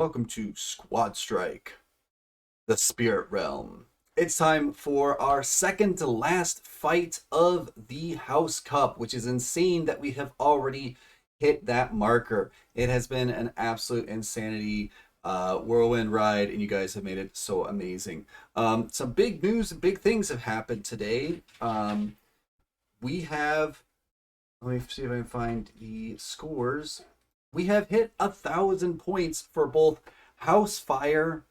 Welcome to Squad Strike, the Spirit Realm. It's time for our second to last fight of the House Cup, which is insane that we have already hit that marker. It has been an absolute insanity whirlwind ride, and you guys have made it so amazing. Some big news and big things have happened today. We have, let me see if I can find the scores. We have hit 1,000 points for both House Fire.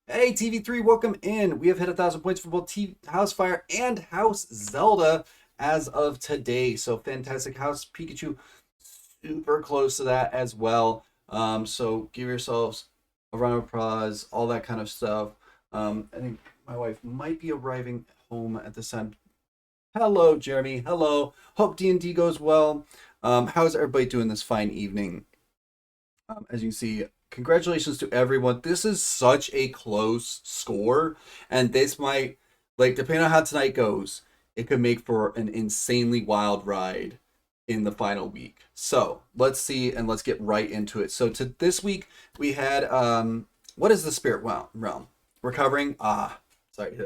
Hey, TV3, welcome in. We have hit 1,000 points for both House Fire and House Zelda as of today. So fantastic. House Pikachu, super close to that as well. So give yourselves a round of applause, all that kind of stuff. I think my wife might be arriving home at this time. Hello, Jeremy. Hello. Hope D&D goes well. How's everybody doing this fine evening? As you can see, congratulations to everyone. This is such a close score, and this might, like, depending on how tonight goes, it could make for an insanely wild ride in the final week. So let's see, and let's get right into it. So to this week, we had what is the Spirit Realm? Recovering? Sorry.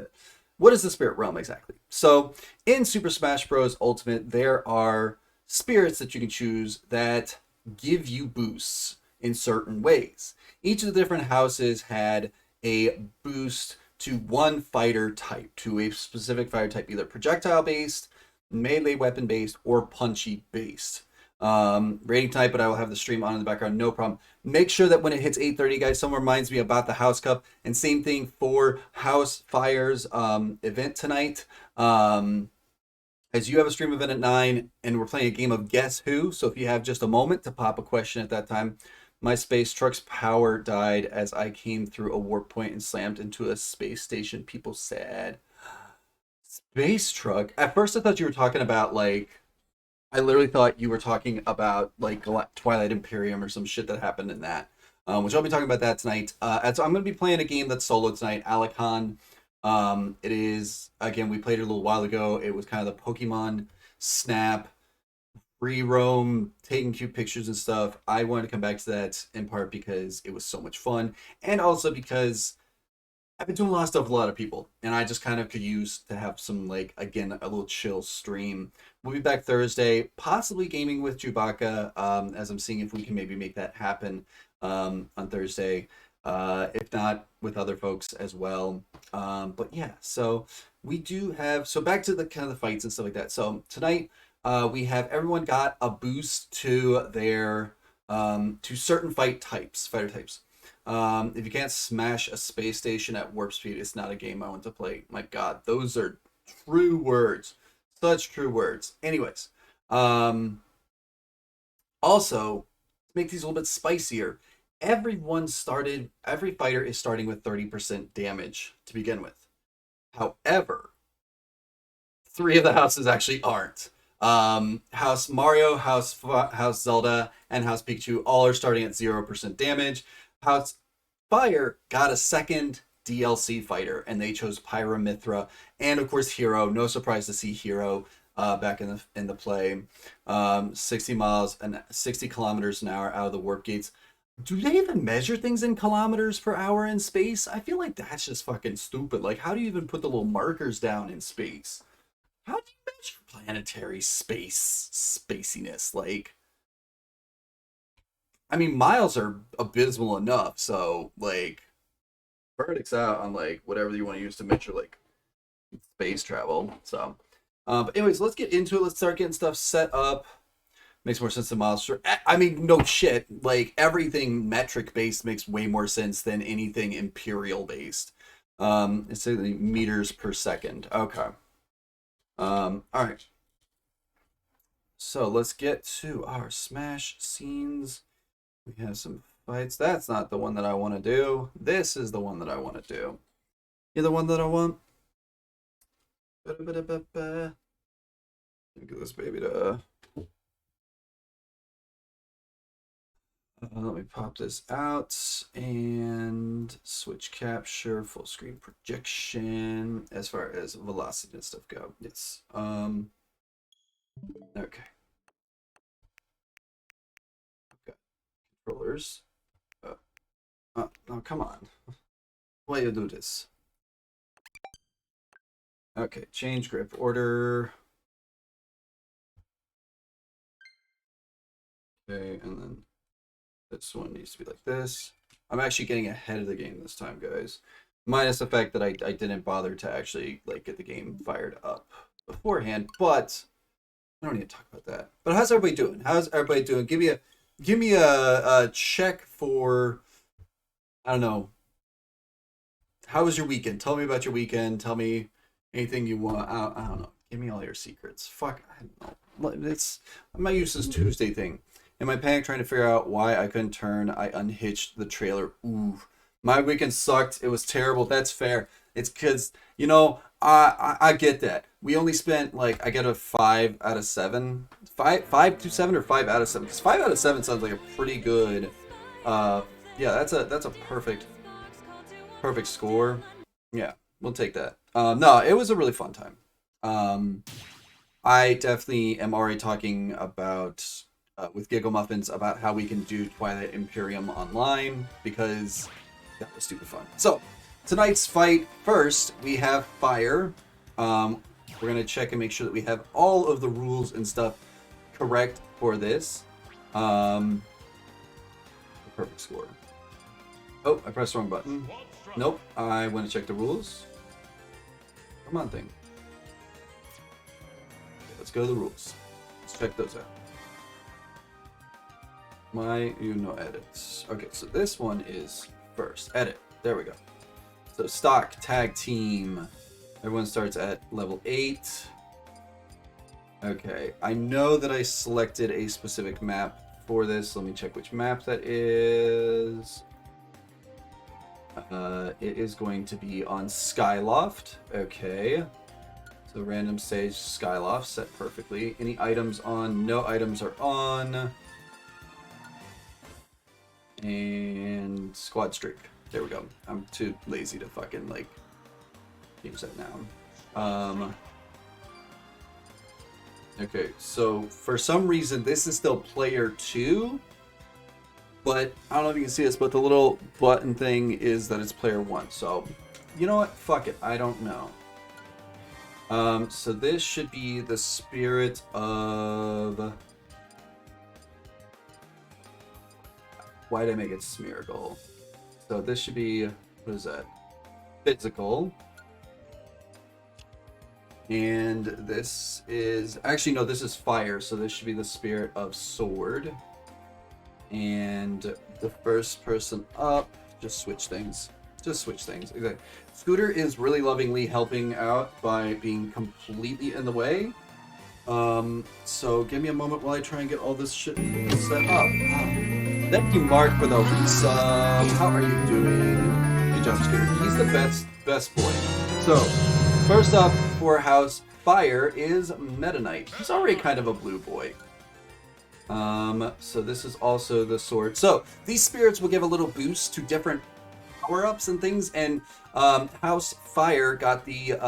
What is the Spirit Realm exactly? So in Super Smash Bros. Ultimate, there are spirits that you can choose that give you boosts in certain ways. Each of the different houses had a boost to one fighter type, to a specific fighter type, either projectile based, melee weapon based, or punchy based. Rating type, but I will have the stream on in the background, no problem. Make sure that when it hits 8:30, guys, someone reminds me about the House Cup, and same thing for House Fire's event tonight. As you have a stream event at 9, and we're playing a game of Guess Who, so if you have just a moment to pop a question at that time. My space truck's power died as I came through a warp point and slammed into a space station. People said, space truck? At first I thought you were talking about, like, I literally thought you were talking about, like, Twilight Imperium or some shit that happened in that. Which I'll be talking about that tonight. And so I'm going to be playing a game that's solo tonight, Alakon. It is, again, we played it a little while ago. It was kind of the Pokemon Snap free roam, taking cute pictures and stuff. I wanted to come back to that in part because it was so much fun, and also because I've been doing a lot of stuff with a lot of people, and I just kind of could use to have some, like, again, a little chill stream. We'll be back Thursday, possibly gaming with Chewbacca, as I'm seeing if we can maybe make that happen on Thursday. If not, with other folks as well. But yeah, so we do have, so back to the kind of the fights and stuff like that. So tonight, we have everyone got a boost to their to certain fighter types. If you can't smash a space station at warp speed, it's not a game I want to play. My God, those are true words, such true words. Anyways, also to make these a little bit spicier, every fighter is starting with 30% damage to begin with. However, three of the houses actually aren't. House Mario, House Zelda, and House Pikachu all are starting at 0% damage. House Fire got a second DLC fighter, and they chose Pyramithra, and of course Hero. No surprise to see Hero back in the play. 60 miles and 60 kilometers an hour out of the warp gates. Do they even measure things in kilometers per hour in space? I feel like that's just fucking stupid. Like, how do you even put the little markers down in space? How do you measure planetary spaciness? Like, I mean, miles are abysmal enough, so, like, verdicts out on, like, whatever you want to use to measure, like, space travel. So, but anyways, let's get into it. Let's start getting stuff set up. Makes more sense than miles. Sure. I mean, no shit. Like, everything metric based makes way more sense than anything imperial based. It's meters per second. Okay. All right. So let's get to our Smash scenes. We have some fights. That's not the one that I want to do. This is the one that I want to do. You're the one that I want. Let me get this baby to. Let me pop this out and switch capture, full screen projection. As far as velocity and stuff go, yes. Okay. Controllers. Oh, come on. Why you do this? Okay, change grip order. Okay, and then this one needs to be like this. I'm actually getting ahead of the game this time, guys. Minus the fact that I didn't bother to actually like get the game fired up beforehand, but I don't need to talk about that. But how's everybody doing? How's everybody doing? Give me a check for, I don't know. How was your weekend? Tell me about your weekend. Tell me anything you want. I don't know. Give me all your secrets. Fuck, I don't know. It's my useless Tuesday thing. Am I panic trying to figure out why I couldn't turn? I unhitched the trailer. Ooh, my weekend sucked. It was terrible. That's fair. It's because, you know, I get that. We only spent like, I get a 5 out of 7. 5 to 7 or 5 out of 7? Because 5 out of 7 sounds like a pretty good. Yeah, that's a perfect score. Yeah, we'll take that. No, it was a really fun time. I definitely am already talking about with Giggle Muffins about how we can do Twilight Imperium online, because that was stupid fun. So tonight's fight, first we have fire. We're gonna check and make sure that we have all of the rules and stuff correct for this. Perfect score. Oh, I pressed the wrong button. Nope, I want to check the rules. Come on, thing. Okay, let's go to the rules. Let's check those out. Edits. Okay, so this one is first. Edit. There we go. So stock tag team. Everyone starts at level 8. Okay, I know that I selected a specific map for this. Let me check which map that is. It is going to be on Skyloft. Okay. So random stage Skyloft set perfectly. Any items on? No items are on. And Squadstrike. There we go. I'm too lazy to fucking like use that now. Okay, so for some reason this is still player 2. But I don't know if you can see this, but the little button thing is that it's player 1. So, you know what? Fuck it. I don't know. So this should be the spirit of... Why did I make it spherical? So this should be... What is that? Physical. And this is... Actually, no, this is fire. So this should be the spirit of sword. And the first person up, just switch things. Exactly. Scooter is really lovingly helping out by being completely in the way. So give me a moment while I try and get all this shit set up. Thank you, Mark, for the resub. How are you doing? Good job, Scooter. He's the best boy. So, first up for House Fire is Meta Knight. He's already kind of a blue boy. So this is also the sword. So these spirits will give a little boost to different power-ups and things, and House Fire got the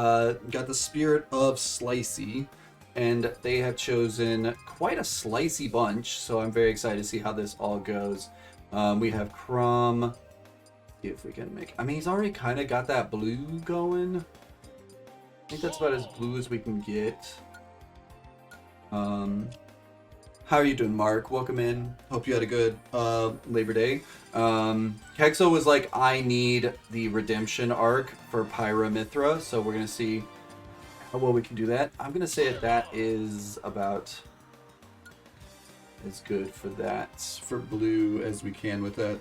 spirit of Slicey, and they have chosen quite a slicey bunch, so I'm very excited to see how this all goes. We have Crumb. See if we can make... I mean, he's already kind of got that blue going. I think that's about as blue as we can get. How are you doing, Mark? Welcome in. Hope you had a good Labor Day. Kexo was like, I need the redemption arc for Pyra Mithra, so we're going to see how well we can do that. I'm going to say that is about as good for that, for blue, as we can with that.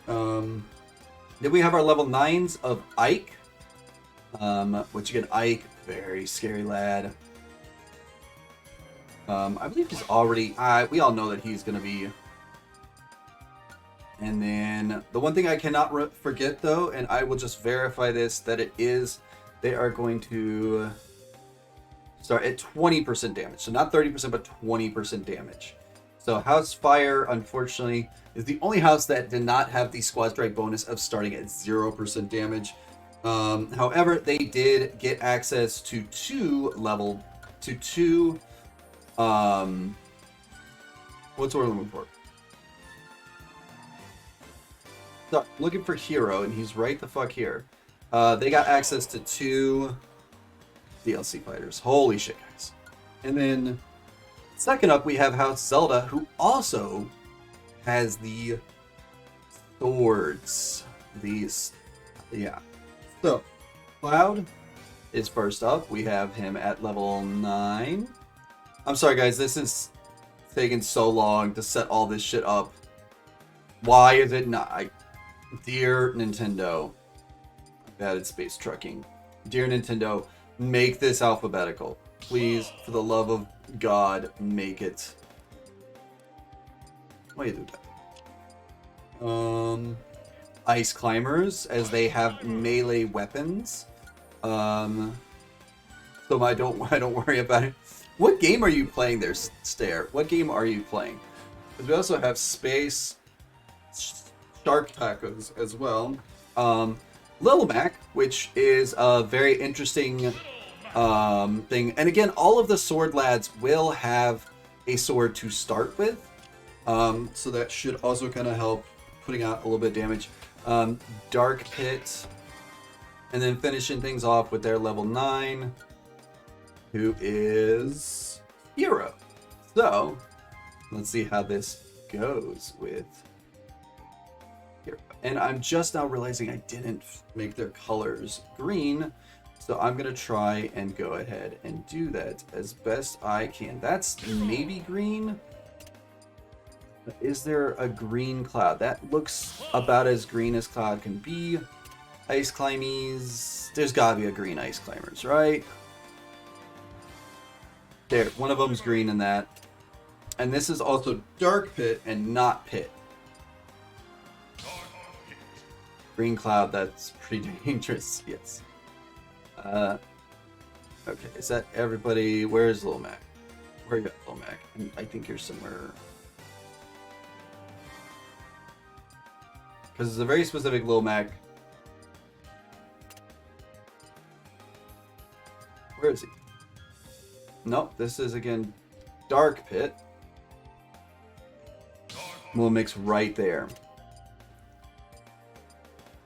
Then we have our level 9s of Ike, which again, Ike, very scary lad. I believe he's already... we all know that he's going to be... And then the one thing I cannot forget, though, and I will just verify this, that it is... They are going to start at 20% damage. So not 30%, but 20% damage. So House Fire, unfortunately, is the only house that did not have the Squadstrike bonus of starting at 0% damage. However, they did get access to two... What's what we're looking for? So, looking for Hero, and he's right the fuck here. They got access to 2 DLC fighters. Holy shit, guys. And then, second up, we have House Zelda, who also has the swords. These, yeah. So, Cloud is first up. We have him at level 9. I'm sorry, guys. This is taking so long to set all this shit up. Why is it not? Dear Nintendo, I'm bad at space trucking. Dear Nintendo, make this alphabetical. Please, for the love of God, make it. Why do that? Ice climbers, as they have melee weapons. So I don't worry about it. What game are you playing there, Stare? What game are you playing? Because we also have Space Shark Tacos as well. Little Mac, which is a very interesting thing. And again, all of the sword lads will have a sword to start with. So that should also kind of help putting out a little bit of damage. Dark Pit. And then finishing things off with their level 9, who is Hero. So, let's see how this goes with Hero. And I'm just now realizing I didn't make their colors green, so I'm going to try and go ahead and do that as best I can. That's maybe green. Is there a green Cloud? That looks about as green as Cloud can be. Ice Climbies. There's gotta be a green Ice Climbers, right? There, one of them's green in that. And this is also Dark Pit and not Pit. Green Cloud, that's pretty dangerous, yes. Okay, is that everybody? Where's Lil Mac? Where you at, Lil Mac? I think you're somewhere. Because it's a very specific Lil Mac. Where is he? Nope, this is again Dark Pit. We'll mix right there.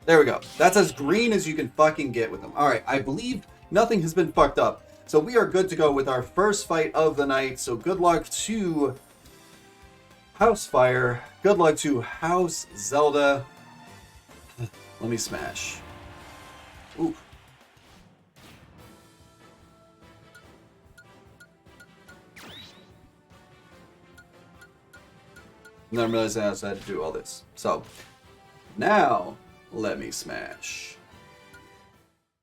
There we go. That's as green as you can fucking get with them. Alright, I believe nothing has been fucked up. So we are good to go with our first fight of the night. So good luck to House Fire. Good luck to House Zelda. Let me smash. Ooh. And then I'm realizing I had to do all this. So, now, let me smash.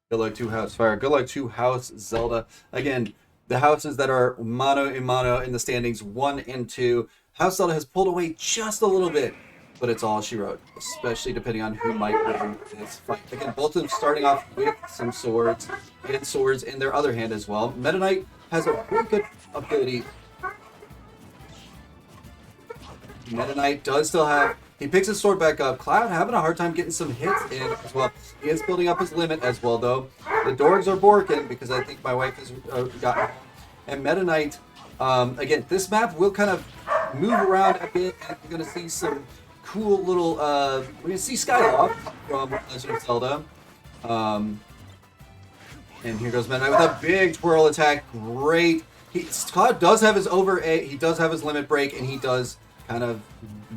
Good luck to House Fire. Good luck to House Zelda. Again, the houses that are mano a mano in the standings 1 and 2. House Zelda has pulled away just a little bit, but it's all she wrote, especially depending on who might win this fight. Again, both of them starting off with some swords and swords in their other hand as well. Meta Knight has a pretty good ability. Meta Knight does still have... He picks his sword back up. Cloud having a hard time getting some hits in as well. He is building up his limit as well, though. The dogs are borking because I think my wife has gotten... And Meta Knight, again, this map will kind of move around a bit, and we're going to see some cool little... we're going to see Skyloft from Legend of Zelda. And here goes Meta Knight with a big twirl attack. Great. Cloud does have his he does have his limit break, and he does kind of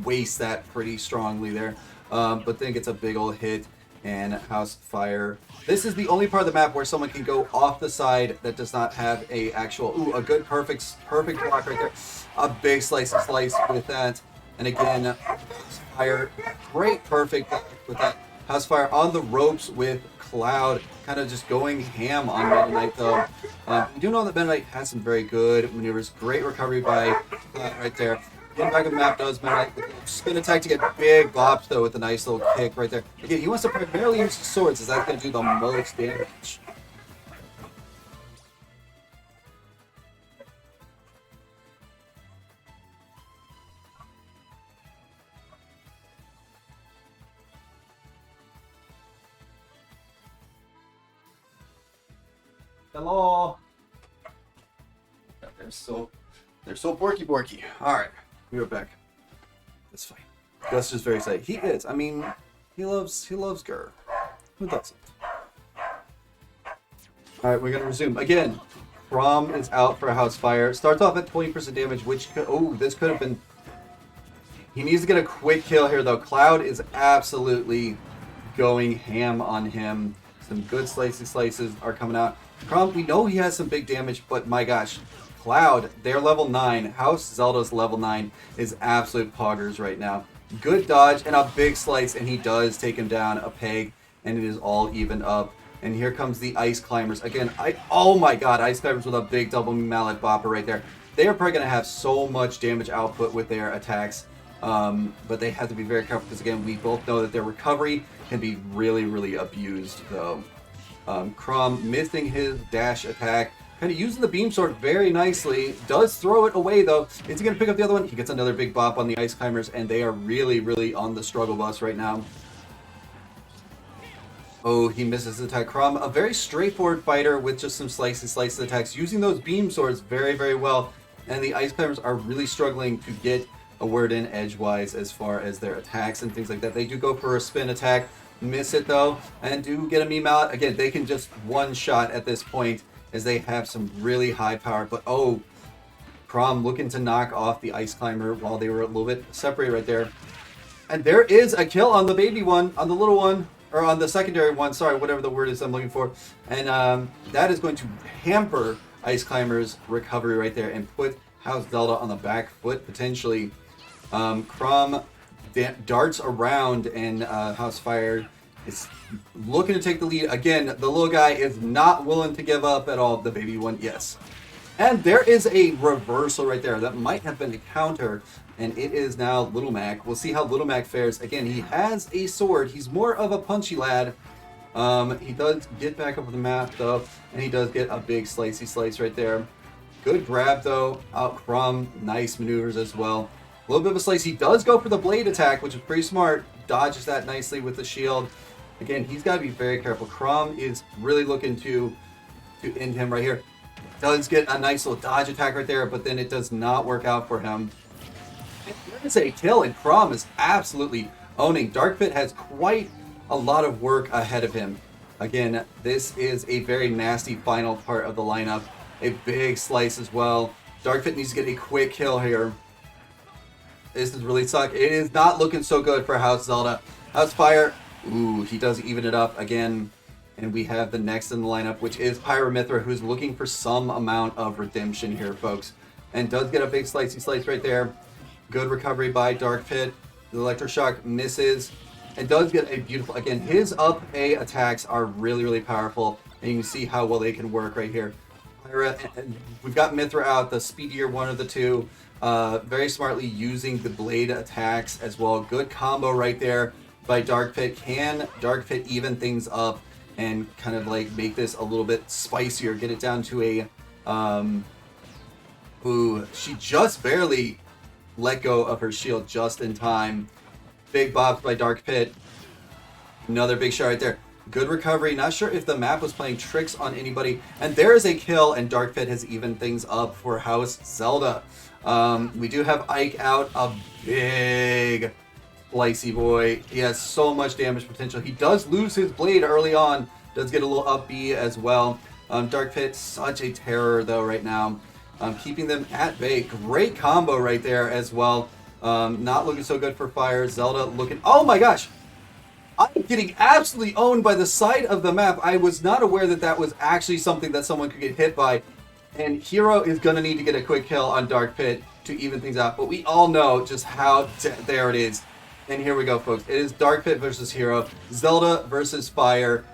waste that pretty strongly there. But then gets a big old hit, and House Fire. This is the only part of the map where someone can go off the side that does not have a actual... Ooh, a good, perfect block right there. A big slice with that. And again, House Fire, great perfect with that. House Fire on the ropes with Cloud, kind of just going ham on Meta Knight though. We do know that Meta Knight has some very good maneuvers. Great recovery by Cloud right there. Getting back of the map does Meta Knight with a spin attack to get big bops though with a nice little kick right there. Again, he wants to primarily use his swords as that's going to do the most damage. Hello. They're so borky. All right, we are back. That's fine. Gus is very excited. He is. I mean, He loves Gur. Who doesn't? Alright, we're gonna resume. Again, Chrom is out for a house fire. Starts off at 20% damage, which could, oh, this could have been. He needs to get a quick kill here though. Cloud is absolutely going ham on him. Some good slices are coming out. Chrom, we know he has some big damage, but my gosh, Cloud, they're level 9. House Zelda's level 9 is absolute poggers right now. Good dodge and a big slice, and he does take him down a peg, and it is all even up. And here comes the Ice Climbers. Again, oh my god, Ice Climbers with a big double mallet bopper right there. They are probably going to have so much damage output with their attacks. But they have to be very careful because, again, we both know that their recovery can be really, really abused, though. Chrom missing his dash attack. Kind of using the beam sword very nicely. Does throw it away, though. Is he going to pick up the other one? He gets another big bop on the Ice Climbers, and they are really, really on the struggle bus right now. Oh, he misses the attack. Chrom, a very straightforward fighter with just some slices attacks, using those beam swords very, very well. And the Ice Climbers are really struggling to get a word in edgewise as far as their attacks and things like that. They do go for a spin attack, miss it though, and do get a meme out. Again, they can just one shot at this point as they have some really high power. But oh, Chrom looking to knock off the Ice Climber while they were a little bit separated right there. And there is a kill on the baby one, on the little one, or on the secondary one, sorry, whatever the word is I'm looking for. And that is going to hamper Ice Climber's recovery right there and put House Zelda on the back foot potentially. Chrom darts around, and House Fire is looking to take the lead. Again, the little guy is not willing to give up at all. The baby one, yes. And there is a reversal right there. That might have been a counter, and it is now Little Mac. We'll see how Little Mac fares. Again, he has a sword. He's more of a punchy lad. He does get back up on the map, though, and he does get a big slicey slice right there. Good grab, though. Out Chrom. Nice maneuvers as well. A little bit of a slice. He does go for the blade attack, which is pretty smart. Dodges that nicely with the shield. Again, he's got to be very careful. Chrom is really looking to end him right here. Does get a nice little dodge attack right there, but then it does not work out for him. There is a kill, and Chrom is absolutely owning. Dark Pit has quite a lot of work ahead of him. Again, this is a very nasty final part of the lineup. A big slice as well. Dark Pit needs to get a quick kill here. This is really suck. It is not looking so good for House Zelda. House Fire, ooh, he does even it up again. And we have the next in the lineup, which is Pyramithra, who's looking for some amount of redemption here, folks. And does get a big slicey slice right there. Good recovery by Dark Pit. The Electroshock misses. And does get a beautiful, again, his up A attacks are really, really powerful. And you can see how well they can work right here. We've got Mithra out, the speedier one of the two. Very smartly using the blade attacks as well. Good combo right there by Dark Pit. Can Dark Pit even things up and kind of like make this a little bit spicier? Get it down to a... ooh, she just barely let go of her shield just in time. Big bops by Dark Pit. Another big shot right there. Good recovery. Not sure if the map was playing tricks on anybody. And there is a kill, and Dark Pit has evened things up for House Zelda. We do have Ike out, a big slicey boy. He has so much damage potential. He does lose his blade early on. Does get a little up B as well. Dark Pit, such a terror though right now. Keeping them at bay. Great combo right there as well. Not looking so good for Fire. Zelda looking... oh my gosh! I'm getting absolutely owned by the side of the map. I was not aware that that was actually something that someone could get hit by. And Hero is going to need to get a quick kill on Dark Pit to even things out. But we all know just how... there it is. And here we go, folks. It is Dark Pit versus Hero. Zelda versus Fire.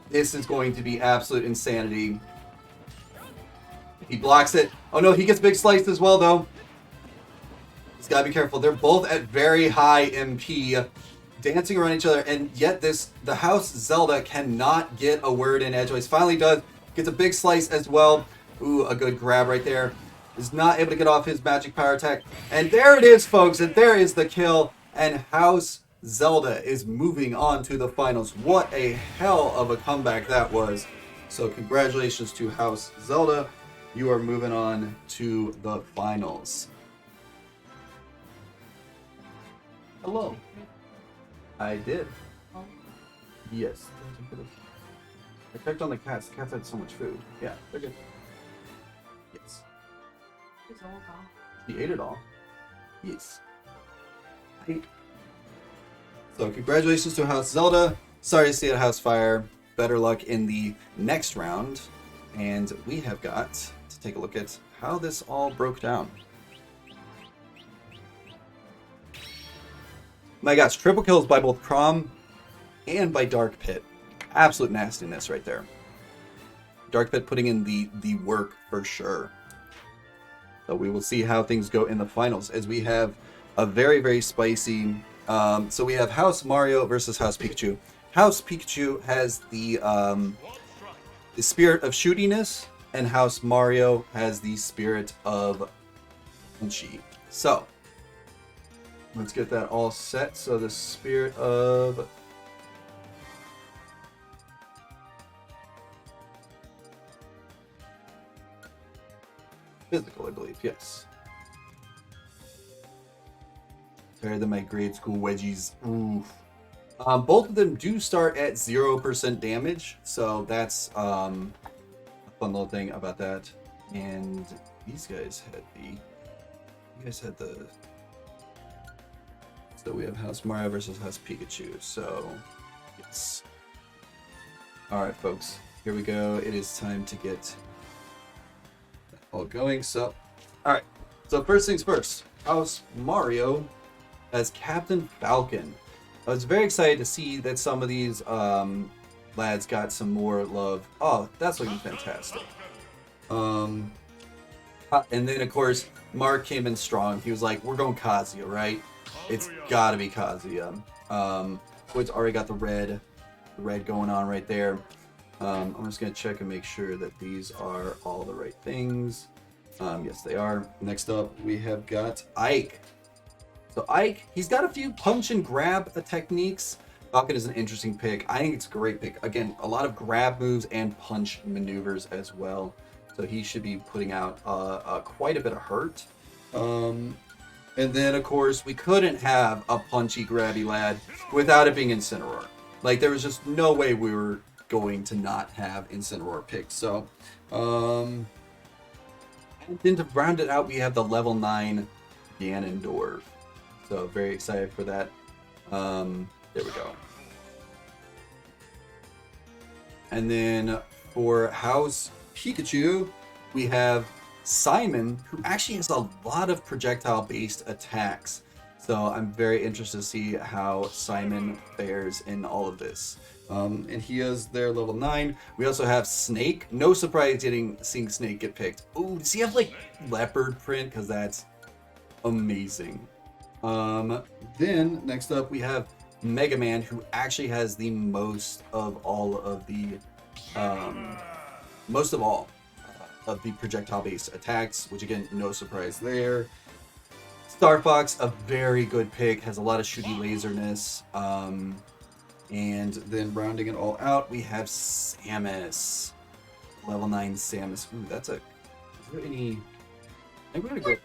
This is going to be absolute insanity. He blocks it. Oh no, he gets big sliced as well, though. He's got to be careful. They're both at very high MP. Dancing around each other, and yet the House Zelda cannot get a word in edgewise. Finally does. Gets a big slice as well. Ooh, a good grab right there. Is not able to get off his magic power attack. And there it is, folks. And there is the kill. And House Zelda is moving on to the finals. What a hell of a comeback that was. So congratulations to House Zelda. You are moving on to the finals. Hello. I did. Yes. I checked on the cats. The cats had so much food. Yeah, they're good. Yes. He ate it all. Yes. So congratulations to House Zelda. Sorry to see it, House Fire. Better luck in the next round. And we have got to take a look at how this all broke down. My gosh, triple kills by both Crom and by Dark Pit. Absolute nastiness right there. Dark Pit putting in the work for sure. So we will see how things go in the finals as we have a very, very spicy... so we have House Mario versus House Pikachu. House Pikachu has the spirit of shootiness, and House Mario has the spirit of punchy. So, let's get that all set. So the spirit of... physical, I believe, yes. Better than my grade school wedgies. Oof. Both of them do start at 0% damage, so that's a fun little thing about that. And these guys had the... So we have House Mario versus House Pikachu, so yes. Alright folks, here we go. It is time to get all going. So, alright. So first things first, House Mario as Captain Falcon. I was very excited to see that some of these lads got some more love. Oh, that's looking fantastic. And then of course Mark came in strong. He was like, "We're going Kazuya, right? It's gotta be Kazuya." It's already got the red going on right there. I'm just gonna check and make sure that these are all the right things. Yes, they are. Next up, we have got Ike. So Ike, he's got a few punch and grab techniques. Falcon is an interesting pick. I think it's a great pick. Again, a lot of grab moves and punch maneuvers as well. So he should be putting out quite a bit of hurt. And then, of course, we couldn't have a punchy, grabby lad without it being Incineroar. Like, there was just no way we were going to not have Incineroar picked. So, and then to round it out, we have the level 9 Ganondorf. So very excited for that. There we go. And then for House Pikachu, we have Simon, who actually has a lot of projectile-based attacks. So I'm very interested to see how Simon fares in all of this. And he is their level 9. We also have Snake. No surprise seeing Snake get picked. Ooh, does he have like leopard print? Because that's amazing. Then next up we have Mega Man, who actually has the most of all of the projectile-based attacks, which again, no surprise there. Star Fox, a very good pick, has a lot of shooty laserness. And then rounding it all out, we have Samus, level 9 Samus. Ooh, that's a. Is there any? I'm gonna go.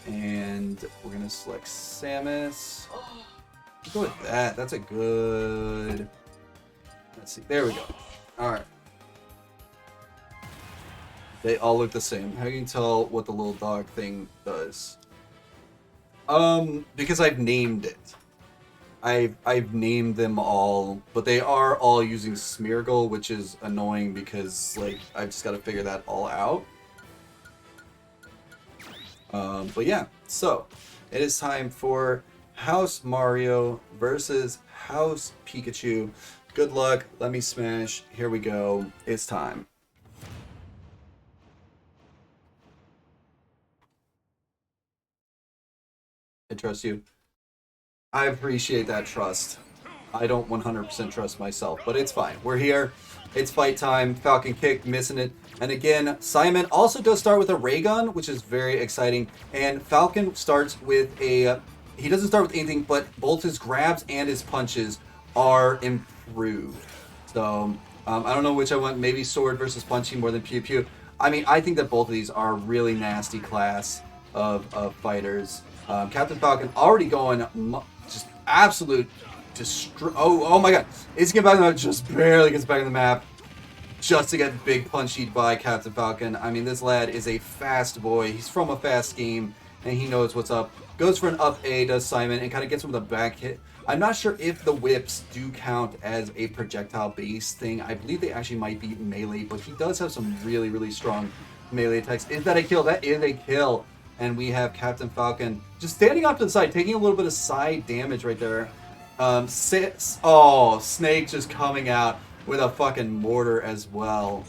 And we're gonna select Samus. Go with that. That's a good. Let's see. There we go. All right. They all look the same. How can you tell what the little dog thing does? Because I've named it. I've named them all, but they are all using Smeargle, which is annoying because like I've just got to figure that all out. But yeah, so it is time for House Mario versus House Pikachu. Good luck. Let me smash. Here we go. It's time. I trust you. I appreciate that trust. I don't 100% trust myself, but it's fine. We're here. It's fight time. Falcon kick, missing it. And again, Simon also does start with a ray gun, which is very exciting. And Falcon starts with a... He doesn't start with anything, but both his grabs and his punches are improved. So, I don't know which I want. Maybe sword versus punching more than pew pew. I mean, I think that both of these are really nasty class of fighters. Captain Falcon already going just absolute oh my god. It's getting back on the map, just barely gets back on the map. Just to get big punched by Captain Falcon. I mean, this lad is a fast boy. He's from a fast game, and he knows what's up. Goes for an up A, does Simon, and kind of gets him with a back hit. I'm not sure if the whips do count as a projectile-based thing. I believe they actually might be melee, but he does have some really, really strong melee attacks. Is that a kill? That is a kill. And we have Captain Falcon just standing off to the side, taking a little bit of side damage right there. Snake just coming out with a fucking mortar as well.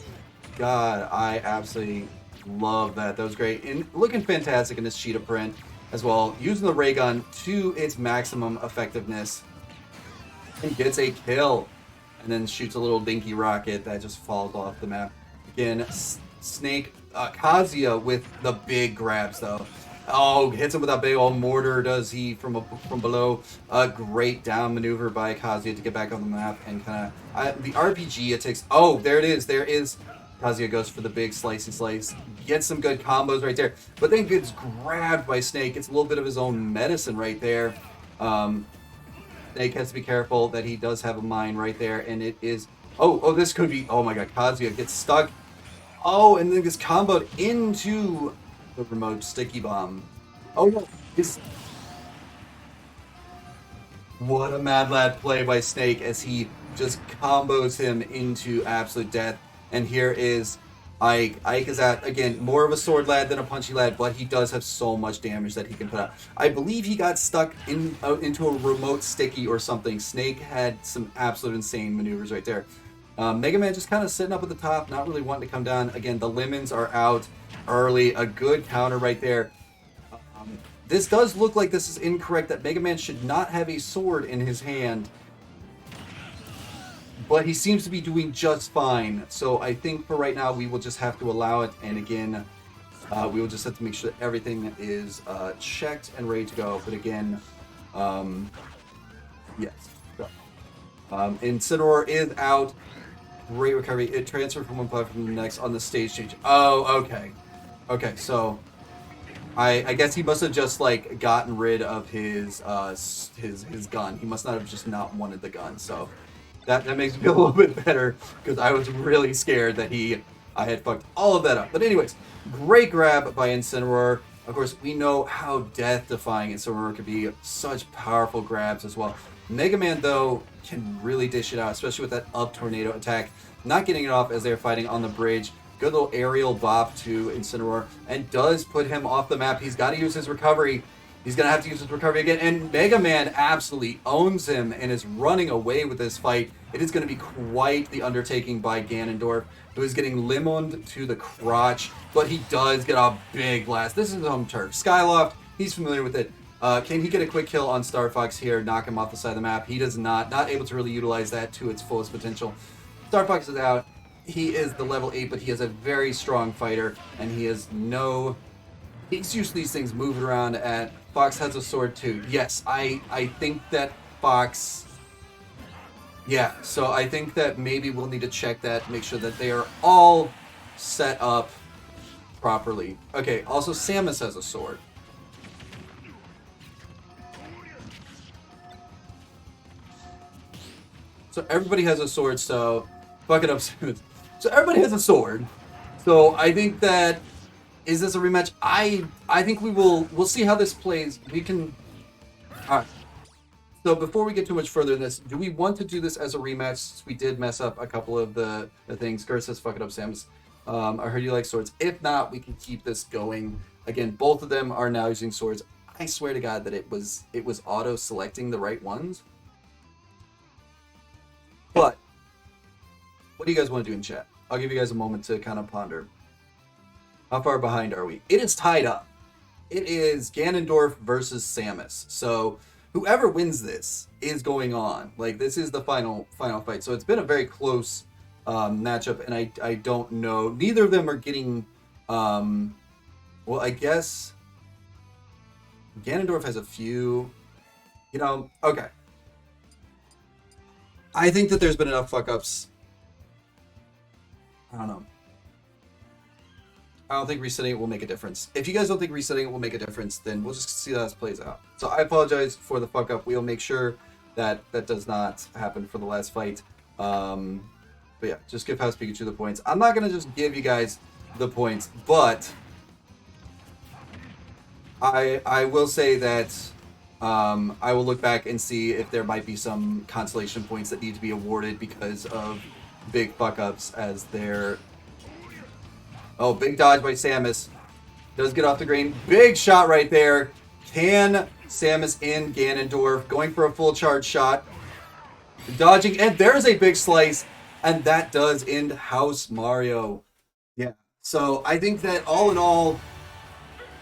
God, I absolutely love that. That was great. And looking fantastic in this cheetah print as well. Using the ray gun to its maximum effectiveness. And gets a kill. And then shoots a little dinky rocket that just falls off the map. Again, Snake, Kazuya with the big grabs though. Oh, hits him with that big old mortar, does he, from below. A great down maneuver by Kazuya to get back on the map and kind of... the RPG, it takes... Oh, there it is. There is... Kazuya goes for the big slicey slice. Gets some good combos right there. But then gets grabbed by Snake. Gets a little bit of his own medicine right there. Snake has to be careful that he does have a mine right there. And it is... Oh, this could be... Oh my god, Kazuya gets stuck. Oh, and then gets comboed into... the remote sticky bomb. Oh no! What a mad lad play by Snake as he just combos him into absolute death. And here is Ike. Ike is at, again, more of a sword lad than a punchy lad, but he does have so much damage that he can put out. I believe he got stuck into a remote sticky or something. Snake had some absolute insane maneuvers right there. Mega Man just kind of sitting up at the top, not really wanting to come down. Again, the lemons are out early. A good counter right there. This does look like this is incorrect, that Mega Man should not have a sword in his hand. But he seems to be doing just fine. So I think for right now, we will just have to allow it. And again, we will just have to make sure that everything is checked and ready to go. But again, yes. So, Incineroar is out. Great recovery. It transferred from one platform to the next on the stage change. Oh, okay. Okay, so I guess he must have just like gotten rid of his gun. He must not have just not wanted the gun. So that makes me feel a little bit better because I was really scared that I had fucked all of that up. But anyways, great grab by Incineroar. Of course, we know how death-defying Incineroar could be. Such powerful grabs as well. Mega Man, though, can really dish it out, especially with that up tornado attack. Not getting it off as they're fighting on the bridge. Good little aerial bop to Incineroar, and does put him off the map. He's got to use his recovery. He's going to have to use his recovery again, and Mega Man absolutely owns him and is running away with this fight. It is going to be quite the undertaking by Ganondorf, who is getting limoned to the crotch, but he does get a big blast. This is his home turf. Skyloft, he's familiar with it. Can he get a quick kill on Star Fox here, knock him off the side of the map? He does not able to really utilize that to its fullest potential. Star Fox is out. He is the level 8, but he is a very strong fighter, and he has no... He's used to these things moving around at... Fox has a sword too. Yes, I think that Fox... Yeah, so I think that maybe we'll need to check that, make sure that they are all set up properly. Okay, also Samus has a sword. So everybody has a sword, so fuck it up. So everybody has a sword. So I think that, is this a rematch? I think we'll see how this plays. We can. All right. So before we get too much further in this, do we want to do this as a rematch? Since we did mess up a couple of the things. Gert says, "Fuck it up, Samus." I heard you like swords. If not, we can keep this going. Again, both of them are now using swords. I swear to God that it was auto selecting the right ones. But what do you guys want to do in chat? I'll give you guys a moment to kind of ponder. How far behind are we? It is tied up. It is Ganondorf versus Samus. So whoever wins this is going on. Like, this is the final fight. So it's been a very close matchup, and I don't know. Neither of them are getting. Well, I guess Ganondorf has a few. You know, okay. I think that there's been enough fuck ups. I don't know. I don't think resetting it will make a difference. If you guys don't think resetting it will make a difference, then we'll just see how this plays out. So I apologize for the fuck up. We'll make sure that that does not happen for the last fight. But yeah, just give House Pikachu the points. I'm not gonna just give you guys the points, but I will say that I will look back and see if there might be some consolation points that need to be awarded because of big fuck ups as their. Oh, big dodge by Samus. Does get off the green. Big shot right there. Can Samus in Ganondorf. Going for a full charge shot. Dodging. And there's a big slice. And that does end House Mario. Yeah. So I think that all in all,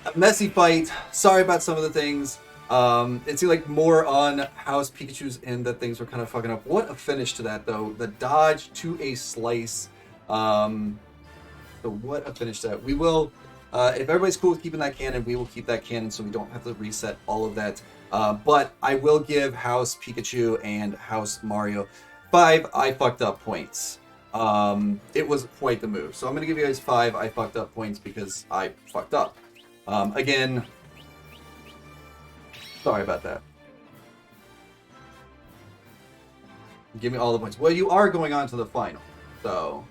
a messy fight. Sorry about some of the things. It seemed like more on House Pikachu's end that things were kind of fucking up. What a finish to that, though. The dodge to a slice. So what a finish to that. We will, if everybody's cool with keeping that cannon, we will keep that cannon so we don't have to reset all of that. But I will give House Pikachu and House Mario 5 I fucked up points. It was quite the move. So I'm going to give you guys 5 I fucked up points because I fucked up. Again, sorry about that. Give me all the points. Well, you are going on to the final, so.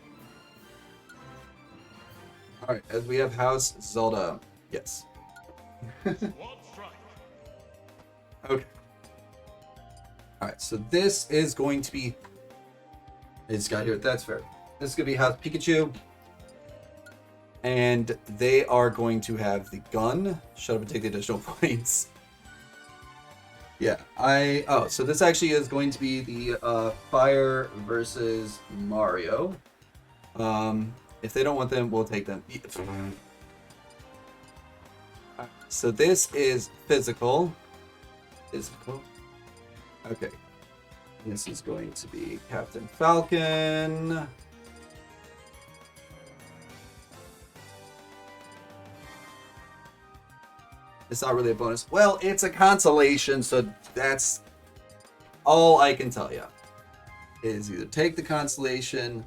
Alright, as we have House Zelda. Yes. Okay. Alright, so this is going to be. It's got here. That's fair. This is going to be House Pikachu. And they are going to have the gun. Shut up and take the additional points. Yeah, oh, so this actually is going to be the Fire versus Mario. If they don't want them, we'll take them. So this is physical. Physical. Okay. This is going to be Captain Falcon. It's not really a bonus. Well, it's a consolation, so that's all I can tell you. Is either take the consolation,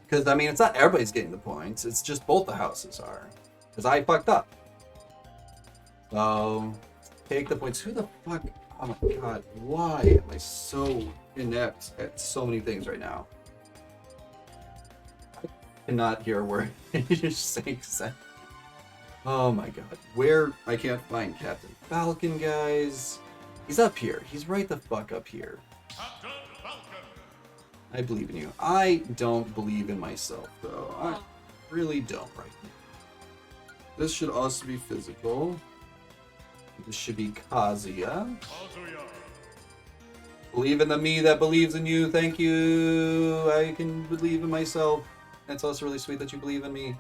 because, I mean, it's not everybody's getting the points. It's just both the houses are. Because I fucked up. So, take the points. Who the fuck? Oh my god. Why am I so inept at so many things right now? I cannot hear a word you're saying. Oh my god. Where? I can't find Captain Falcon, guys. He's up here. He's right the fuck up here. Captain Falcon. I believe in you. I don't believe in myself, though. I really don't right now. This should also be physical. This should be Kazuya. Believe in the me that believes in you. Thank you. I can believe in myself. That's also really sweet that you believe in me.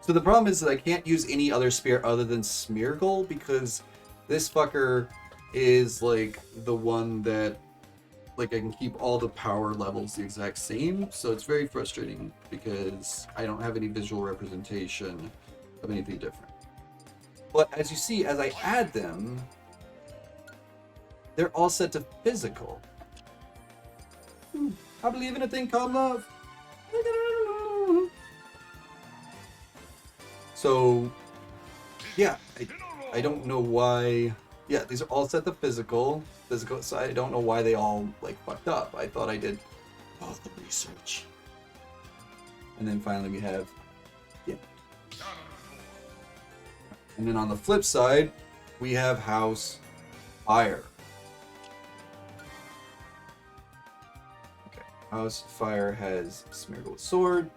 So the problem is that I can't use any other spear other than Smeargle because this fucker is like the one that like I can keep all the power levels the exact same. So it's very frustrating because I don't have any visual representation of anything different. But as you see, as I add them, they're all set to physical. I believe in a thing called love. So, yeah, I don't know why. Yeah, these are all set to physical. So I don't know why they all like fucked up. I thought I did all the research. And then finally we have, yeah. And then on the flip side, we have House Fire. Okay, House Fire has Smeargle Sword.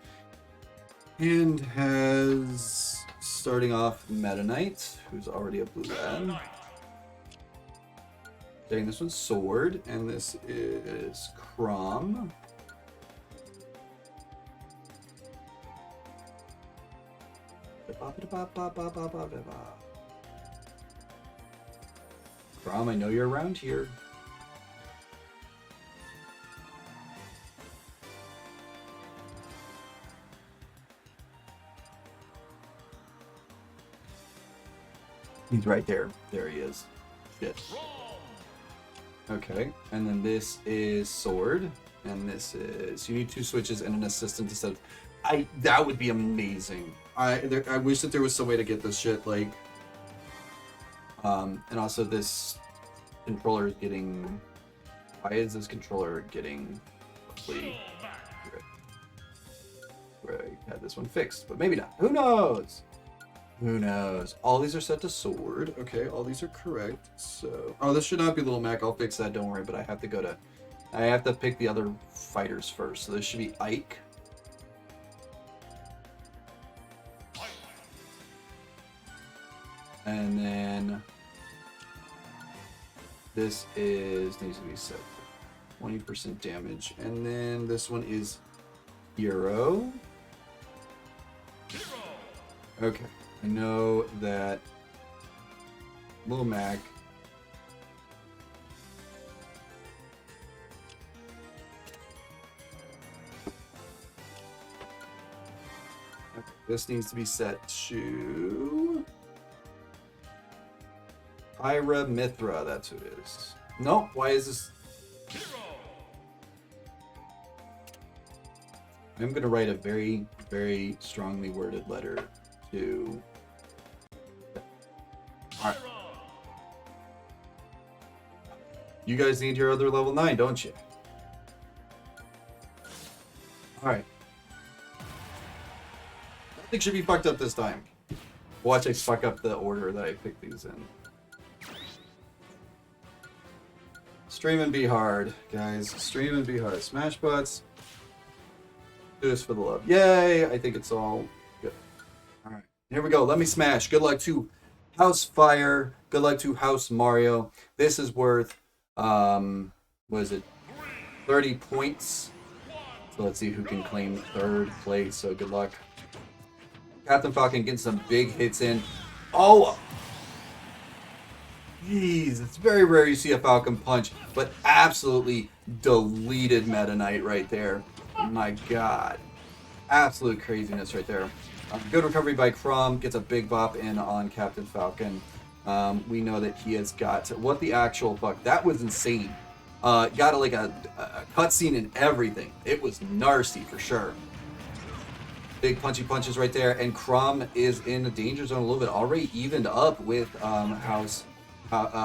And has, starting off, Meta Knight, who's already a blue lad. Getting this one's Sword, and this is Crom. Crom, I know you're around here. He's right there. There he is. Shit. Okay, and then this is Sword, and this is, you need 2 switches and an assistant to set. That would be amazing. I wish that there was some way to get this shit, like, and also this controller is getting, why is this controller getting, hopefully, where I had this one fixed, but maybe not. Who knows? Who knows? All these are set to sword. Okay, all these are correct. So, oh, this should not be Little Mac. I'll fix that. Don't worry. But I have to pick the other fighters first. So this should be Ike. And then this needs to be set 20% damage. And then this one is Hero. Okay, I know that Little Mac this needs to be set to Pyra Mithra, that's who it is. Nope, why is this? I'm going to write a very, very strongly worded letter to... Alright. You guys need your other level 9, don't you? Alright. Nothing should be fucked up this time. Watch I fuck up the order that I picked these in. Stream and be hard, guys. Stream and be hard. Smash butts. Do this for the love. Yay! I think it's all good. Alright. Here we go. Let me smash. Good luck to House Fire. Good luck to House Mario. This is worth, what is it? 30 points. So let's see who can claim third place. So good luck. Captain Falcon getting some big hits in. Oh! Jeez, it's very rare you see a Falcon punch, but absolutely deleted Meta Knight right there. My God. Absolute craziness right there. Good recovery by Crom. Gets a big bop in on Captain Falcon. We know that he has got... What the actual fuck? That was insane. Got like a cutscene and everything. It was nasty for sure. Big punchy punches right there. And Crom is in the danger zone a little bit. Already evened up with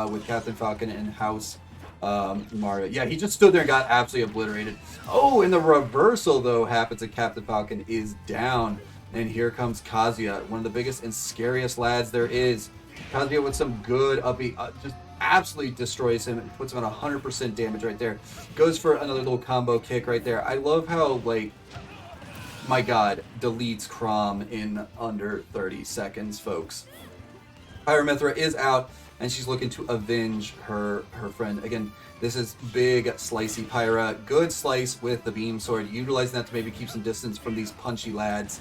with Captain Falcon and House Mario. Yeah, he just stood there and got absolutely obliterated. Oh, and the reversal, though, happens and Captain Falcon is down. And here comes Kazuya, one of the biggest and scariest lads there is. Kazuya with some good uppy, just absolutely destroys him and puts him at 100% damage right there. Goes for another little combo kick right there. I love how, like, my God, deletes Crom in under 30 seconds, folks. Pyra Mithra is out, and she's looking to avenge her friend. Again, this is big, slicey Pyra. Good slice with the beam sword, utilizing that to maybe keep some distance from these punchy lads.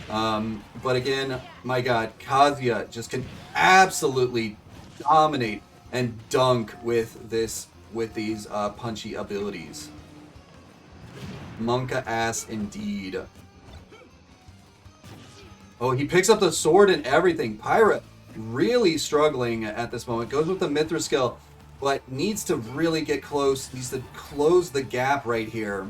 But again, my God, Kazuya just can absolutely dominate and dunk with these punchy abilities. Monka ass indeed. Oh, he picks up the sword and everything. Pyra really struggling at this moment. Goes with the Mithra skill, but needs to really get close. Needs to close the gap right here.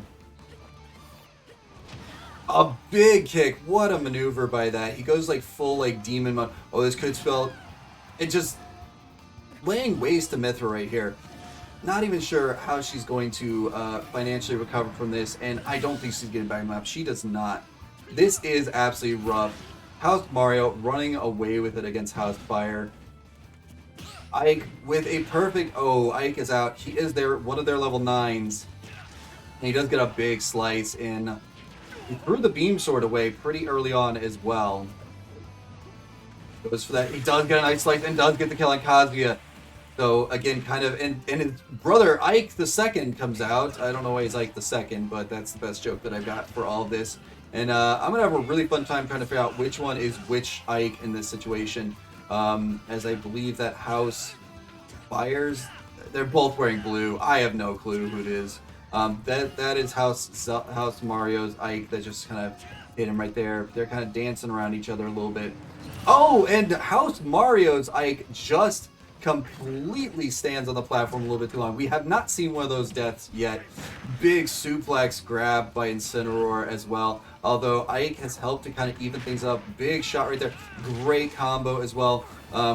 A big kick. What a maneuver by that. He goes like full like demon mode. Oh, this could spell it, just laying waste to Mithra right here. Not even sure how she's going to financially recover from this, and I don't think she's getting back up. She does not. This is absolutely rough. House Mario running away with it against House Fire. Ike with a perfect... Oh, Ike is out. He is one of their level 9s. And he does get a big slice in. He threw the beam sword away pretty early on as well. Goes for that. He does get a nice slice and does get the kill on Kazuya. So again, kind of, and his brother Ike the Second comes out. I don't know why he's Ike the Second, but that's the best joke that I've got for all of this. And I'm gonna have a really fun time trying to figure out which one is which Ike in this situation. As I believe that House Fires, they're both wearing blue. I have no clue who it is. That is House Mario's Ike that just kind of hit him right there. They're kind of dancing around each other a little bit. Oh, and House Mario's Ike just completely stands on the platform a little bit too long. We have not seen one of those deaths yet. Big suplex grab by Incineroar as well. Although Ike has helped to kind of even things up. Big shot right there. Great combo as well.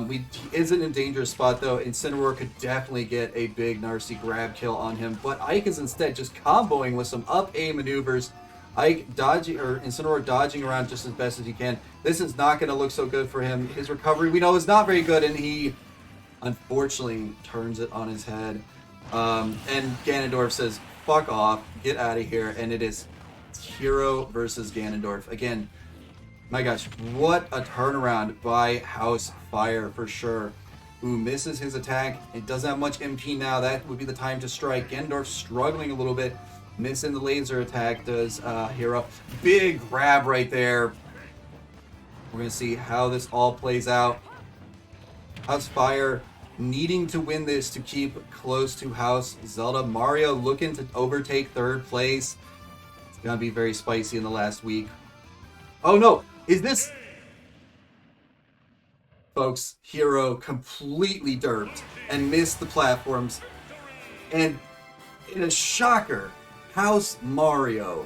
He isn't in a dangerous spot though. Incineroar could definitely get a big Narcy grab kill on him. But Ike is instead just comboing with some up A maneuvers. Ike dodging, or Incineroar dodging around just as best as he can. This is not going to look so good for him. His recovery, we know, is not very good, and he unfortunately turns it on his head. And Ganondorf says, fuck off, get out of here, and it is Hero versus Ganondorf. Again, my gosh, what a turnaround by House Fire for sure. Who misses his attack. It doesn't have much MP now. That would be the time to strike. Ganondorf struggling a little bit. Missing the laser attack does Hero. Big grab right there. We're going to see how this all plays out. House Fire needing to win this to keep close to House Zelda. Mario looking to overtake third place. It's going to be very spicy in the last week. Oh no! Is this... Folks, Hero completely derped and missed the platforms. And in a shocker, House Mario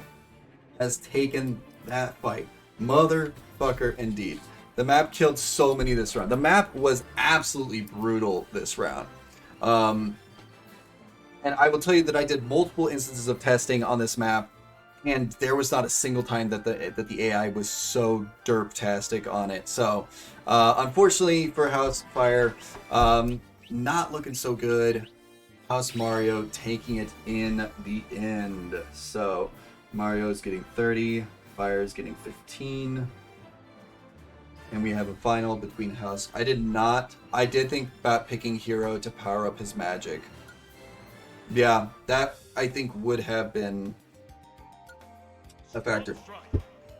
has taken that fight. Motherfucker indeed. The map killed so many this round. The map was absolutely brutal this round. And I will tell you that I did multiple instances of testing on this map, and there was not a single time that the AI was so derp-tastic on it. So, unfortunately for House Fire, not looking so good. House Mario taking it in the end. So Mario is getting 30, Fire is getting 15, and we have a final between House. I did think about picking Hero to power up his magic. Yeah, that I think would have been a factor.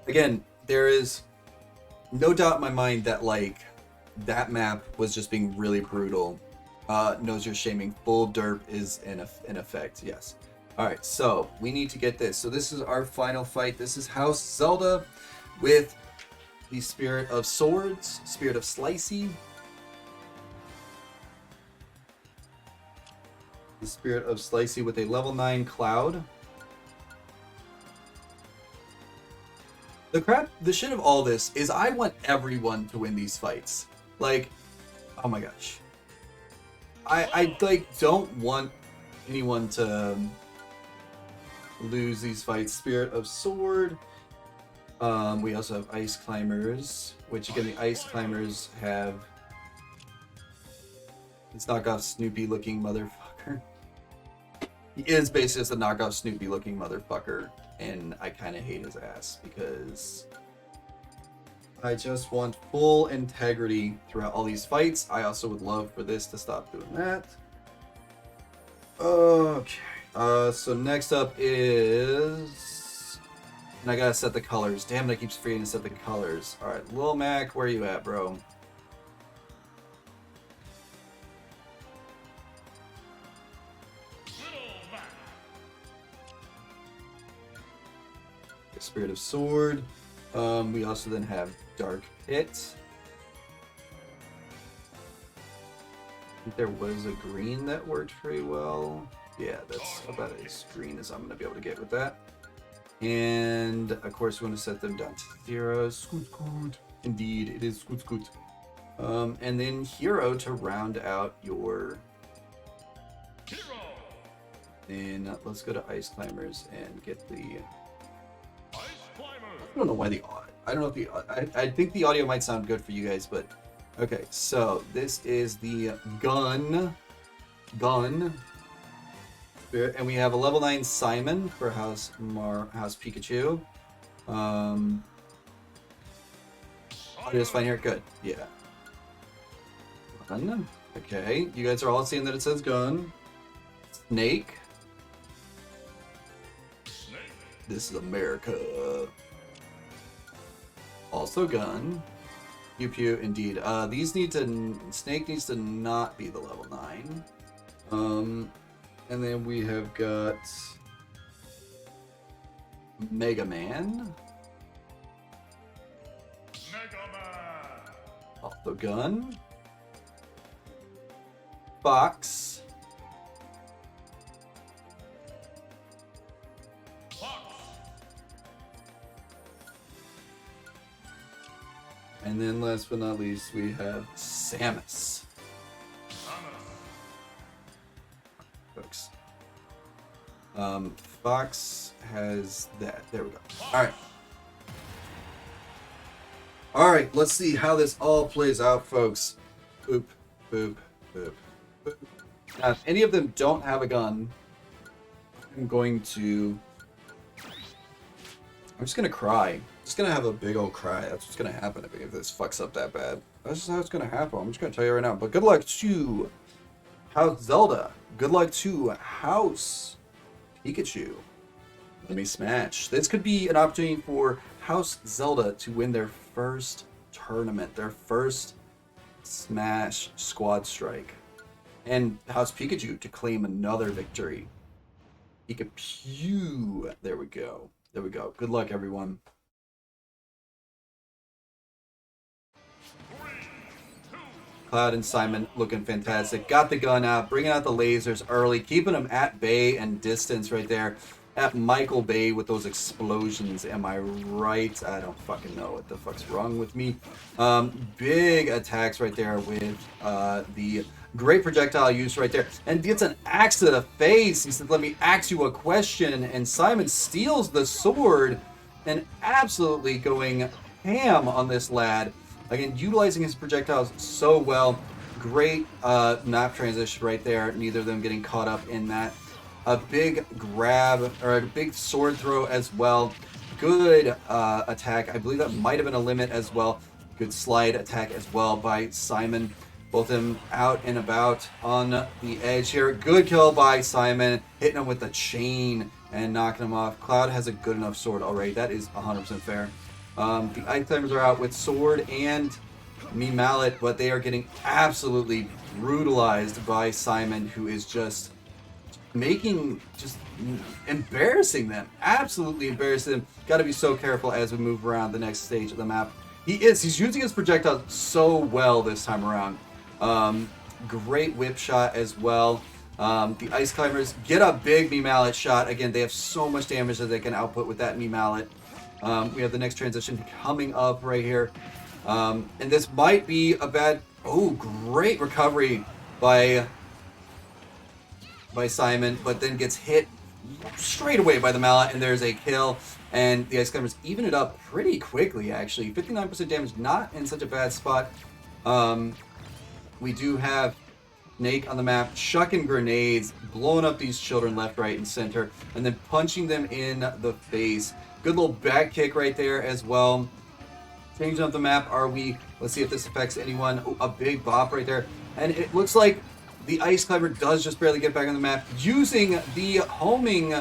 Again, there is no doubt in my mind that like that map was just being really brutal. Knows you're shaming. Full derp is in effect. Yes. All right. So we need to get this. So this is our final fight. This is House Zelda with the Spirit of Swords, Spirit of Slicey, the Spirit of Slicey with a level 9 Cloud. The shit of all this is I want everyone to win these fights. Like, oh my gosh. I like don't want anyone to lose these fights. Spirit of Sword. We also have Ice Climbers, which again the Ice Climbers have this knockoff Snoopy looking motherfucker. He is basically just a knockoff Snoopy looking motherfucker, and I kind of hate his ass because I just want full integrity throughout all these fights. I also would love for this to stop doing that. Okay. So next up is... And I gotta set the colors. Damn it, I keep forgetting to set the colors. Alright, Lil Mac, where you at, bro? Spirit of Sword. We also then have Dark Pit. I think there was a green that worked pretty well. Yeah, that's about as green as I'm going to be able to get with that. And of course, we want to set them down to 0. Scoot, scoot. Indeed, it is scoot, scoot. And then Hero to round out your... Then let's go to Ice Climbers and get the... I don't know why I don't know if the I think the audio might sound good for you guys, but okay. So this is the gun, and we have a level 9 Simon for House Pikachu. Audio's fine here. Good. Yeah. Gun. Okay. You guys are all seeing that it says gun. Snake. This is America. Also gun. Pew pew, indeed. These need to... Snake needs to not be the level 9. And then we have got... Mega Man. Also gun. Fox. And then last but not least, we have Samus. Folks. Fox has that. There we go. Alright. Alright, let's see how this all plays out, folks. Boop, boop, boop, boop. Now, if any of them don't have a gun, I'm just gonna cry. Just gonna have a big old cry. That's what's gonna happen if this fucks up that bad. That's just how it's gonna happen. I'm just gonna tell you right now. But good luck to House Zelda. Good luck to House Pikachu. Let me smash. This could be an opportunity for House Zelda to win their first tournament, their first Smash Squadstrike. And House Pikachu to claim another victory. Pikachu. There we go. There we go. Good luck, everyone. Cloud and Simon looking fantastic. Got the gun out, bringing out the lasers early, keeping them at bay and distance right there. At Michael Bay with those explosions. Am I right? I don't fucking know what the fuck's wrong with me. Big attacks right there with the great projectile use right there. And gets an axe to the face. He said, let me ask you a question. And Simon steals the sword and absolutely going ham on this lad. Again, utilizing his projectiles so well. Great map transition right there. Neither of them getting caught up in that. A big grab, or a big sword throw as well. Good attack. I believe that might have been a limit as well. Good slide attack as well by Simon. Both of them out and about on the edge here. Good kill by Simon. Hitting him with the chain and knocking him off. Cloud has a good enough sword already. That is 100% fair. The Ice Climbers are out with sword and me mallet, but they are getting absolutely brutalized by Simon, who is just embarrassing them. Absolutely embarrassing them. Got to be so careful as we move around the next stage of the map. He's using his projectiles so well this time around. Great whip shot as well. The Ice Climbers get a big me mallet shot. Again, they have so much damage that they can output with that me mallet. We have the next transition coming up right here. And this might be a bad... Oh, great recovery by Simon, but then gets hit straight away by the mallet, and there's a kill. And the Ice Climbers even it up pretty quickly, actually. 59% damage, not in such a bad spot. We do have Snake on the map, chucking grenades, blowing up these children left, right, and center, and then punching them in the face. Good little back kick right there as well. Changing up the map, are we? Let's see if this affects anyone. Ooh, a big bop right there. And it looks like the Ice Climber does just barely get back on the map using the homing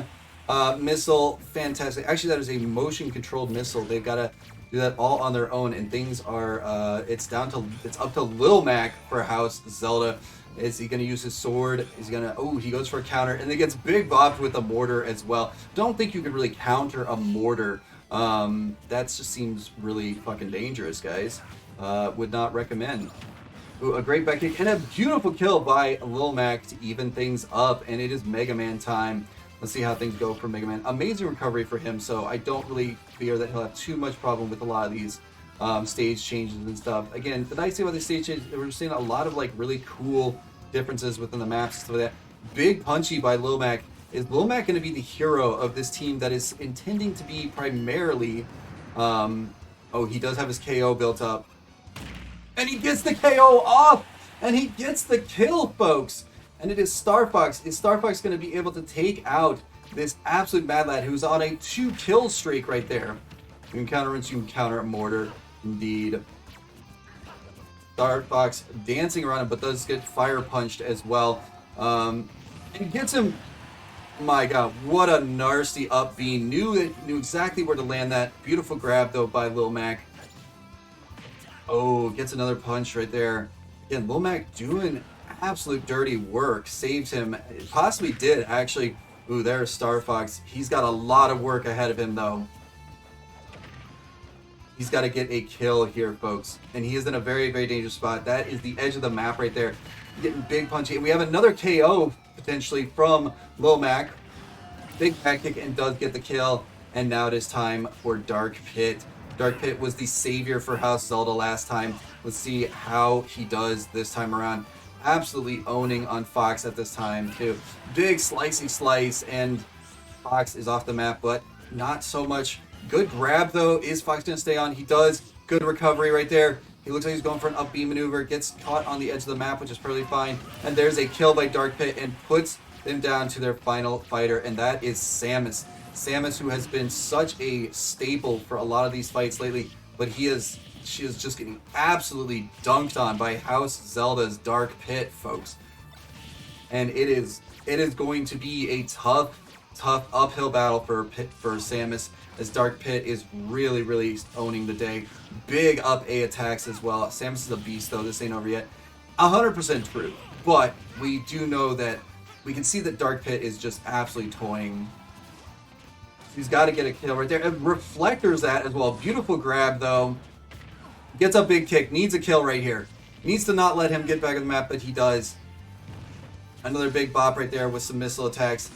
missile. Fantastic. Actually, that is a motion-controlled missile. They've got to do that all on their own, and things are, it's up to Lil Mac for House Zelda. Is he going to use his sword? Is he going to... Oh, he goes for a counter, and then gets big bopped with a mortar as well. Don't think you could really counter a mortar. That just seems really fucking dangerous, guys. Would not recommend. Ooh, a great back kick, and a beautiful kill by Lil Mac to even things up, and it is Mega Man time. Let's see how things go for Mega Man. Amazing recovery for him, so I don't really fear that he'll have too much problem with a lot of these stage changes and stuff. Again, the nice thing about the stage changes, we're seeing a lot of like really cool differences within the maps and stuff like that. Big punchy by Lil Mac. Is Lil Mac going to be the hero of this team that is intending to be primarily... oh, he does have his KO built up. And he gets the KO off! And he gets the kill, folks! And it is Star Fox. Is Star Fox going to be able to take out this absolute mad lad who's on a 2-kill streak right there? You can counter rinse, you can counter a mortar. Indeed. Star Fox dancing around him, but does get fire punched as well. And gets him... My god, what a nasty up B. Knew exactly where to land that. Beautiful grab, though, by Lil Mac. Oh, gets another punch right there. Again, Lil Mac doing absolute dirty work. Saves him. It possibly did, actually. Ooh, there's Star Fox. He's got a lot of work ahead of him, though. He's got to get a kill here, folks. And he is in a very, very dangerous spot. That is the edge of the map right there. getting big punchy. And we have another KO potentially from Lomac. Big back kick and does get the kill. And now it is time for Dark Pit. Dark Pit was the savior for House Zelda last time. Let's see how he does this time around. Absolutely owning on Fox at this time too. Big slicey slice, and Fox is off the map, but not so much. Good grab though. Is Fox gonna stay on? He does. Good recovery right there. He looks like he's going for an up B maneuver. Gets caught on the edge of the map, which is perfectly fine. And there's a kill by Dark Pit and puts them down to their final fighter, and that is Samus. Samus, who has been such a staple for a lot of these fights lately, but she is just getting absolutely dunked on by House Zelda's Dark Pit, folks. And it is going to be a tough uphill battle for Samus, as Dark Pit is really owning the day. Big up A attacks as well. Samus is a beast though. This ain't over yet. 100% true, but we do know that we can see that Dark Pit is just absolutely toying. He's got to get a kill right there. And Reflectors that as well. Beautiful grab though. Gets a big kick. Needs a kill right here. Needs to not let him get back on the map, but he does. Another big bop right there with some missile attacks.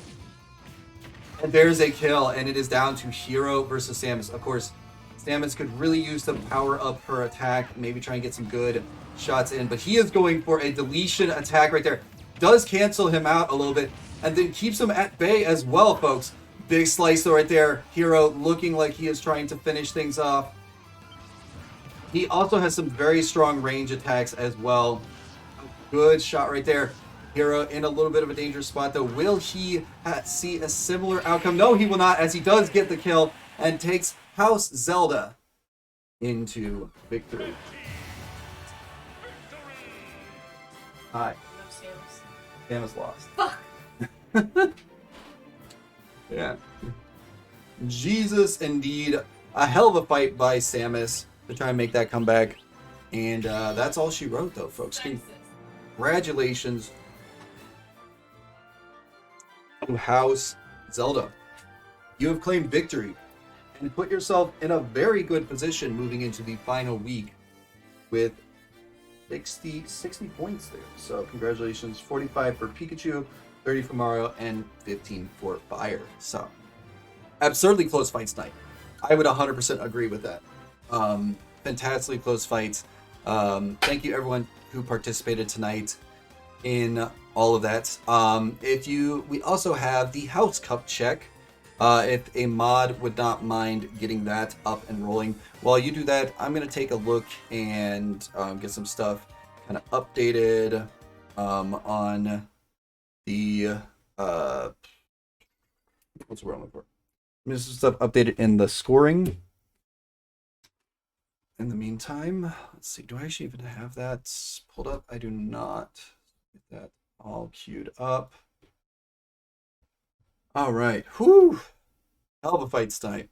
And there's a kill, and it is down to Hero versus Samus. Of course, Samus could really use to power up her attack, maybe try and get some good shots in, but he is going for a deletion attack right there. Does cancel him out a little bit, and then keeps him at bay as well, folks. Big slice though right there. Hero looking like he is trying to finish things off. He also has some very strong range attacks as well. Good shot right there. Hero in a little bit of a dangerous spot though. Will he see a similar outcome? No, he will not, as he does get the kill and takes House Zelda into victory. Hi. Samus lost. Fuck. Yeah. Jesus, indeed. A hell of a fight by Samus to try and make that comeback. And that's all she wrote, though, folks. Congratulations to House Zelda. You have claimed victory and put yourself in a very good position moving into the final week with 60 points there. So congratulations. 45 for Pikachu, 30 for Mario, and 15 for Fire. So absurdly close fights tonight. I would 100% agree with that. Fantastically close fights. Thank you everyone who participated tonight in all of that. We also have the Housecup check. If a mod would not mind getting that up and rolling. While you do that, I'm going to take a look and get some stuff kind of updated on the what's the word I'm looking for? Some stuff updated in the scoring. In the meantime, let's see. Do I actually even have that pulled up? I do not. Get that all queued up. All right. Whew. Hell of a fight tonight.